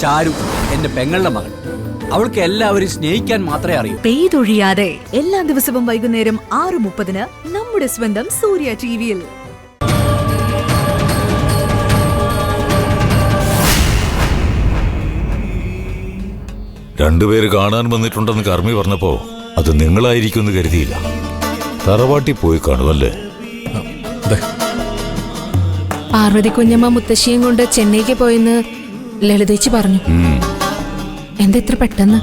ചാരു എന്റെ പെങ്ങളുടെ മകൾ. അവൾക്ക് എല്ലാവരും സ്നേഹിക്കാൻ മാത്രമേ അറിയൂ. പെയ്തൊഴിയാതെ എല്ലാ ദിവസവും വൈകുന്നേരം 6:30 നമ്മുടെ സ്വന്തം സൂര്യ ടിവിയിൽ. രണ്ടുപേര് കാണാൻ വന്നിട്ടുണ്ടെന്ന് കർമ്മി പറഞ്ഞപ്പോ അത് നിങ്ങളായിരിക്കുമെന്ന് കരുതിയില്ല. തറവാട്ടിൽ പോയി കാണുമല്ലേ? പാർവതി കുഞ്ഞമ്മ മുത്തശ്ശിയും കൊണ്ട് ചെന്നൈക്ക് പോയെന്ന് ലളിതേച്ചി പറഞ്ഞു. എന്താ ഇത്ര പെട്ടെന്ന്?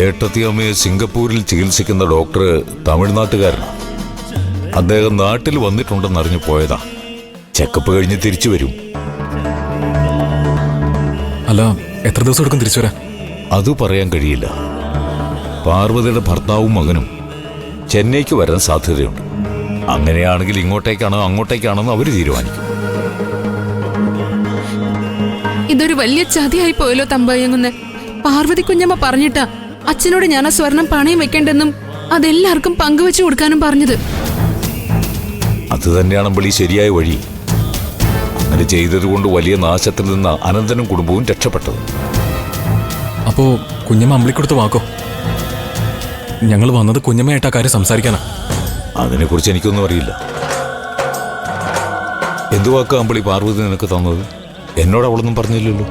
ഏട്ടത്തിയമ്മയെ സിംഗപ്പൂരിൽ ചികിത്സിക്കുന്ന ഡോക്ടർ തമിഴ്നാട്ടുകാരനാണ്. അദ്ദേഹം നാട്ടിൽ വന്നിട്ടുണ്ടെന്നറിഞ്ഞു പോയതാ. ചെക്കപ്പ് കഴിഞ്ഞ് തിരിച്ചു വരും. അല്ല, എത്ര ദിവസം എടുക്കും തിരിച്ചു വരാൻ? അത് പറയാൻ കഴിയില്ല. പാർവതിയുടെ ഭർത്താവും മകനും ചെന്നൈക്ക് വരാൻ സാധ്യതയുണ്ട്. അങ്ങനെയാണെങ്കിൽ ഇങ്ങോട്ടേക്കാണോ അങ്ങോട്ടേക്കാണോന്ന് അവര് തീരുമാനിക്കും. ഇതൊരു വലിയ ചതിയായി പോയല്ലോ തമ്പായങ്ങുന്ന്. പാർവതി കുഞ്ഞമ്മ പറഞ്ഞിട്ടാ അച്ഛനോട് ഞാൻ ആ സ്വർണം പണയം വെക്കേണ്ടെന്നും അതെല്ലാവർക്കും പങ്കുവെച്ചു കൊടുക്കാനും പറഞ്ഞത്. അത് തന്നെയാണപ്പോൾ ഈ ശരിയായ വഴി. അങ്ങനെ ചെയ്തതുകൊണ്ട് വലിയ നാശത്തിൽ നിന്ന് അനന്തനും കുടുംബവും രക്ഷപ്പെട്ടത്. അപ്പോ കുഞ്ഞമ്മ അമ്പിളിക്കൊടുത്ത് വാക്കോ? ഞങ്ങൾ വന്നത് കുഞ്ഞമ്മയായിട്ട് ആ കാര്യം സംസാരിക്കാനാ. അതിനെക്കുറിച്ച് എനിക്കൊന്നും അറിയില്ല. എന്തു വാക്കാ അമ്പിളി പാർവതി നിനക്ക് തന്നത്? എന്നോട് അവളൊന്നും പറഞ്ഞില്ലല്ലോ.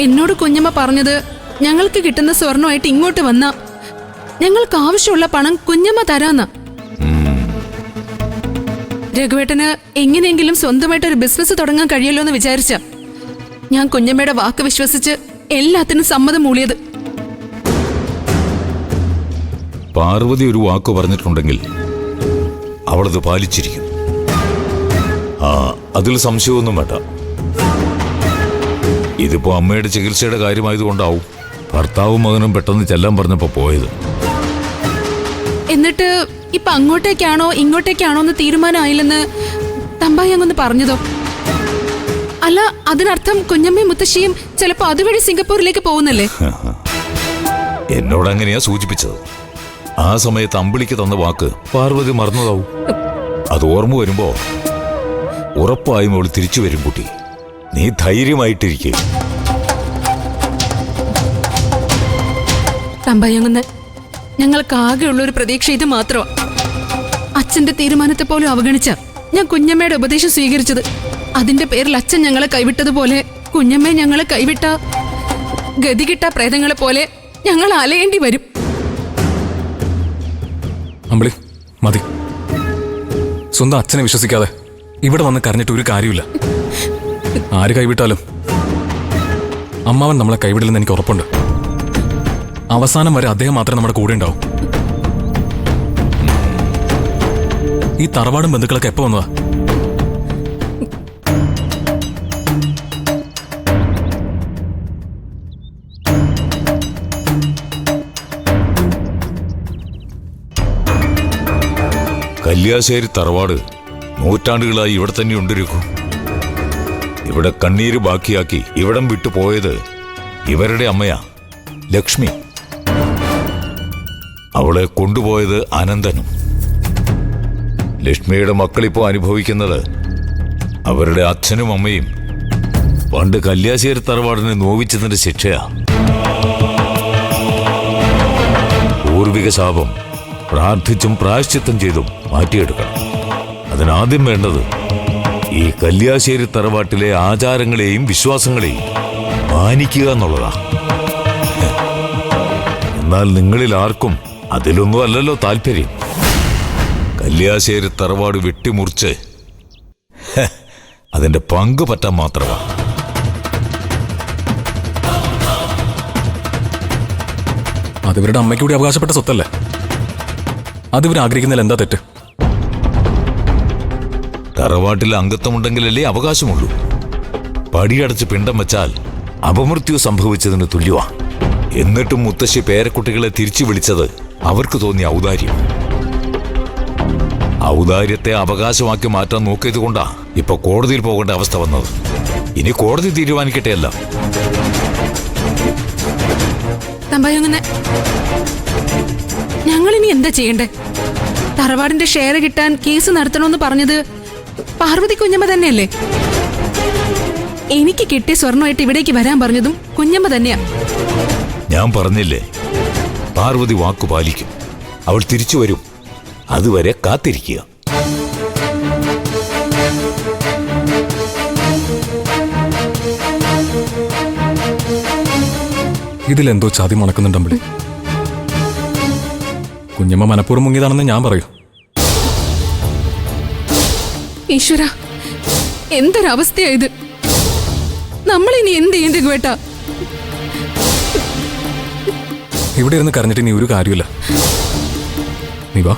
എന്നോട് കുഞ്ഞമ്മ പറഞ്ഞത് ഞങ്ങൾക്ക് കിട്ടുന്ന സ്വർണമായിട്ട് ഇങ്ങോട്ട് വന്ന ഞങ്ങൾക്ക് ആവശ്യമുള്ള പണം കുഞ്ഞമ്മ തരാന്ന. രഘുവേട്ടന് എങ്ങനെയെങ്കിലും സ്വന്തമായിട്ടൊരു ബിസിനസ് തുടങ്ങാൻ കഴിയല്ലോ എന്ന് വിചാരിച്ച ഞാൻ കുഞ്ഞമ്മയുടെ വാക്ക് വിശ്വസിച്ച് എല്ലാത്തിനും സമ്മതം മൂളിയത്. പാർവതി ഒരു വാക്ക് പറഞ്ഞിട്ടുണ്ടെങ്കിൽ അവളത് പാലിച്ചിരിക്കും. അതിൽ സംശയമൊന്നും വേണ്ട. ഇതിപ്പോ അമ്മയുടെ ചികിത്സയുടെ കാര്യമായതുകൊണ്ടാവും ഭർത്താവും മകനും പെട്ടെന്ന് ചെല്ലാൻ പറഞ്ഞപ്പോ പോയത്. എന്നിട്ട് ഇപ്പൊ അങ്ങോട്ടേക്കാണോ ഇങ്ങോട്ടേക്കാണോ എന്ന് തീരുമാനമായില്ലെന്ന് തമ്പായി അങ്ങൊന്ന് പറഞ്ഞതോ? അല്ല, അതിനർത്ഥം കുഞ്ഞമ്മയും മുത്തശ്ശിയും ചിലപ്പോ അതുവഴി സിംഗപ്പൂരിലേക്ക് പോകുന്നല്ലേ? എന്നോട് അങ്ങനെയാ സൂചിപ്പിച്ചത്. ആ സമയത്ത് അമ്പിളിക്ക് തന്ന വാക്ക് പാർവതി മറന്നതാവും. അത് ഓർമ്മ വരുമ്പോ ഉറപ്പായും അവൾ തിരിച്ചു വരും. കുട്ടി, നീ ധൈര്യമായിട്ടിരിക്കെ. തമ്പായങ്ങുന്ന്, ഞങ്ങൾക്ക് ആകെയുള്ള ഒരു പ്രതീക്ഷ ഇത് മാത്രമാ. അച്ഛന്റെ തീരുമാനത്തെ പോലും അവഗണിച്ച ഞാൻ കുഞ്ഞമ്മയുടെ ഉപദേശം സ്വീകരിച്ചത്. അതിന്റെ പേരിൽ അച്ഛൻ ഞങ്ങളെ കൈവിട്ടതുപോലെ കുഞ്ഞമ്മയെ ഞങ്ങളെ കൈവിട്ട ഗതികിട്ട പ്രേതങ്ങളെ പോലെ ഞങ്ങൾ അലയേണ്ടി വരും. അമ്പിളി, മതി. സ്വന്തം അച്ഛനെ വിശ്വസിക്കാതെ ഇവിടെ വന്ന് കരഞ്ഞിട്ട് ഒരു കാര്യമില്ല. ആര് കൈവിട്ടാലും അമ്മാവൻ നമ്മളെ കൈവിടില്ലെന്ന് എനിക്ക് ഉറപ്പുണ്ട്. അവസാനം വരെ അദ്ദേഹം മാത്രമേ നമ്മുടെ കൂടെ ഉണ്ടാവും. ഈ തറവാടും ബന്ധുക്കളൊക്കെ എപ്പോ വന്നതാ? കല്യാശ്ശേരി തറവാട് നൂറ്റാണ്ടുകളായി ഇവിടെ തന്നെ ഉണ്ടിരിക്കും. ഇവിടെ കണ്ണീര് ബാക്കിയാക്കി ഇവിടം വിട്ടുപോയത് ഇവരുടെ അമ്മയാ, ലക്ഷ്മി. അവളെ കൊണ്ടുപോയത് അനന്തനും. ലക്ഷ്മിയുടെ മക്കളിപ്പോ അനുഭവിക്കുന്നത് അവരുടെ അച്ഛനും അമ്മയും പണ്ട് കല്യാശ്ശേരി തറവാടിനെ നോവിച്ചതിന്റെ ശിക്ഷയാ. പൂർവിക ശാപം പ്രാർത്ഥിച്ചും പ്രായശ്ചിത്തം ചെയ്തും മാറ്റിയെടുക്കണം. അതിനാദ്യം വേണ്ടത് ഈ കല്യാശ്ശേരി തറവാട്ടിലെ ആചാരങ്ങളെയും വിശ്വാസങ്ങളെയും മാനിക്കുക എന്നുള്ളതാ. എന്നാൽ നിങ്ങളിൽ ആർക്കും അതിലൊന്നും അല്ലല്ലോ താല്പര്യം. കല്യാശ്ശേരി തറവാട് വെട്ടിമുറിച്ച് അതിന്റെ പങ്ക് പറ്റാൻ മാത്രമാ. അതിവരുടെ അമ്മയ്ക്ക് കൂടി അവകാശപ്പെട്ട സ്വത്തല്ലേ? അതിവർ ആഗ്രഹിക്കുന്നതിൽ എന്താ തെറ്റ്? തറവാട്ടിൽ അംഗത്വമുണ്ടെങ്കിലല്ലേ അവകാശമുള്ളൂ. പടിയടച്ച് പിണ്ടം വെച്ചാൽ അപമൃത്യു സംഭവിച്ചതിന് തുല്യമാ. എന്നിട്ടും മുത്തശ്ശി പേരക്കുട്ടികളെ തിരിച്ചു വിളിച്ചത് അവർക്ക് തോന്നിയ ഔദാര്യം. ഔദാര്യത്തെ അവകാശമാക്കി മാറ്റാൻ നോക്കിയത് കൊണ്ടാ ഇപ്പൊ കോടതിയിൽ പോകേണ്ട അവസ്ഥ വന്നത്. ഇനി കോടതി തീരുമാനിക്കട്ടെ. അല്ല, ഞങ്ങളിനി എന്താ ചെയ്യണ്ടേ? തറവാടിന്റെ ഷെയർ കിട്ടാൻ കേസ് നടത്തണമെന്ന് പറഞ്ഞത് പാർവതി കുഞ്ഞമ്മ തന്നെയല്ലേ? എനിക്ക് കിട്ടിയ സ്വർണ്ണമായിട്ട് ഇവിടേക്ക് വരാൻ പറഞ്ഞതും കുഞ്ഞമ്മ തന്നെയാ. ഞാൻ പറഞ്ഞില്ലേ, പാർവതി വാക്കു പാലിക്കും. അവൾ തിരിച്ചു വരും. അതുവരെ കാത്തിരിക്കുക. ഇതിലെന്തോ ചതി മുണക്കുന്നുണ്ട് അമ്പിളി. കുഞ്ഞമ്മ മനഃപൂർവ്വം മുങ്ങിയതാണെന്ന് ഞാൻ പറയൂ. ഈശ്വര, എന്തൊരവസ്ഥയാ ഇത്. നമ്മളിനി എന്ത് ചെയ്യും രഘുവേട്ടാ? ഇവിടെ ഇരുന്ന് കരഞ്ഞിട്ട് നീ ഒരു കാര്യമില്ല. നീ വാ.